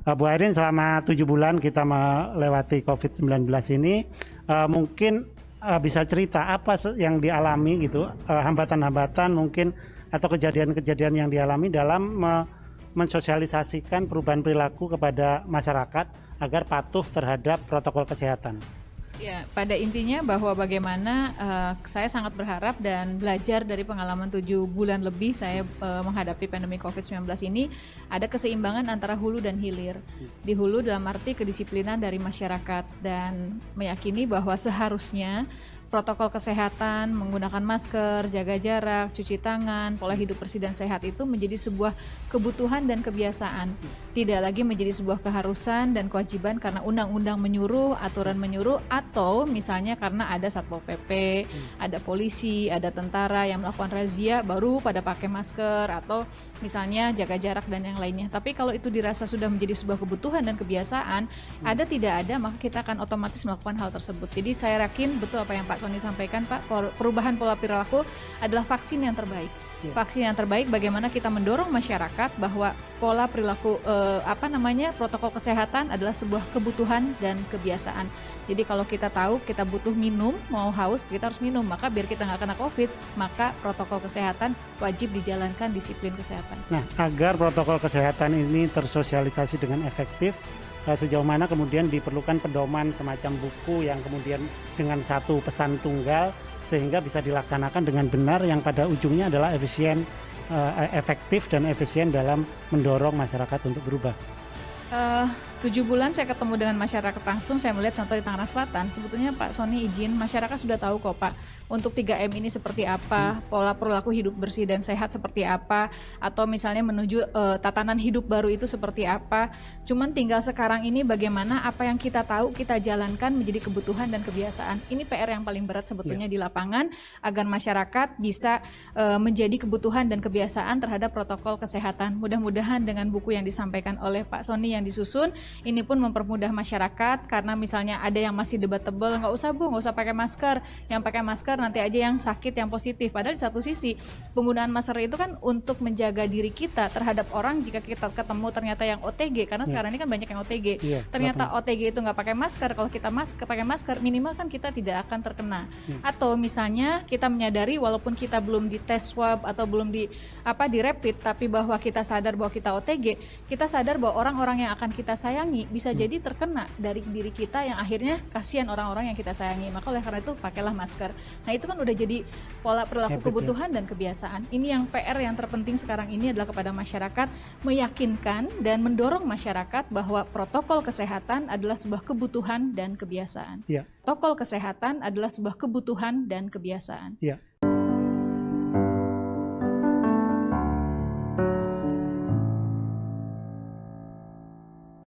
Bu Airin, selama 7 bulan kita melewati COVID-19 ini, mungkin bisa cerita apa yang dialami gitu, hambatan-hambatan mungkin atau kejadian-kejadian yang dialami dalam mensosialisasikan perubahan perilaku kepada masyarakat agar patuh terhadap protokol kesehatan. Ya, pada intinya bahwa bagaimana saya sangat berharap dan belajar dari pengalaman 7 bulan lebih saya menghadapi pandemi COVID-19 ini, ada keseimbangan antara hulu dan hilir. Di hulu dalam arti kedisiplinan dari masyarakat dan meyakini bahwa seharusnya protokol kesehatan, menggunakan masker, jaga jarak, cuci tangan, pola hidup bersih dan sehat itu menjadi sebuah kebutuhan dan kebiasaan. Tidak lagi menjadi sebuah keharusan dan kewajiban karena undang-undang menyuruh, aturan menyuruh, atau misalnya karena ada Satpol PP, ada polisi, ada tentara yang melakukan razia baru pada pakai masker atau misalnya jaga jarak dan yang lainnya. Tapi kalau itu dirasa sudah menjadi sebuah kebutuhan dan kebiasaan, ada tidak ada maka kita akan otomatis melakukan hal tersebut. Jadi saya yakin betul apa yang Pak Sony sampaikan, Pak, perubahan pola perilaku adalah vaksin yang terbaik. Vaksin yang terbaik bagaimana kita mendorong masyarakat bahwa pola perilaku protokol kesehatan adalah sebuah kebutuhan dan kebiasaan. Jadi kalau kita tahu kita butuh minum, mau haus kita harus minum, maka biar kita nggak kena COVID, maka protokol kesehatan wajib dijalankan, disiplin kesehatan. Nah, agar protokol kesehatan ini tersosialisasi dengan efektif, sejauh mana kemudian diperlukan pedoman semacam buku yang kemudian dengan satu pesan tunggal sehingga bisa dilaksanakan dengan benar yang pada ujungnya adalah efektif dan efisien dalam mendorong masyarakat untuk berubah. 7 bulan saya ketemu dengan masyarakat langsung, saya melihat contoh di Tangerang Selatan, sebetulnya Pak Sony izin, masyarakat sudah tahu kok Pak, untuk 3M ini seperti apa, pola perilaku hidup bersih dan sehat seperti apa, atau misalnya menuju tatanan hidup baru itu seperti apa. Cuman tinggal sekarang ini bagaimana apa yang kita tahu kita jalankan menjadi kebutuhan dan kebiasaan. Ini PR yang paling berat sebetulnya di lapangan, agar masyarakat bisa menjadi kebutuhan dan kebiasaan terhadap protokol kesehatan. Mudah-mudahan dengan buku yang disampaikan oleh Pak Sony yang disusun, ini pun mempermudah masyarakat, karena misalnya ada yang masih debatable, nggak usah Bu, nggak usah pakai masker, yang pakai masker nanti aja yang sakit, yang positif. Padahal di satu sisi penggunaan masker itu kan untuk menjaga diri kita terhadap orang jika kita ketemu ternyata yang OTG, karena sekarang ini kan banyak yang OTG. Ternyata OTG itu nggak pakai masker, kalau kita pakai masker minimal kan kita tidak akan terkena. Atau misalnya kita menyadari walaupun kita belum di tes swab atau belum di rapid, tapi bahwa kita sadar bahwa kita OTG, kita sadar bahwa orang-orang yang akan kita sayangi bisa jadi terkena dari diri kita yang akhirnya kasihan orang-orang yang kita sayangi. Maka oleh karena itu pakailah masker. Nah itu kan udah jadi pola perilaku kebutuhan dan kebiasaan. Ini yang PR yang terpenting sekarang ini adalah kepada masyarakat, meyakinkan dan mendorong masyarakat bahwa protokol kesehatan adalah sebuah kebutuhan dan kebiasaan. Protokol kesehatan adalah sebuah kebutuhan dan kebiasaan.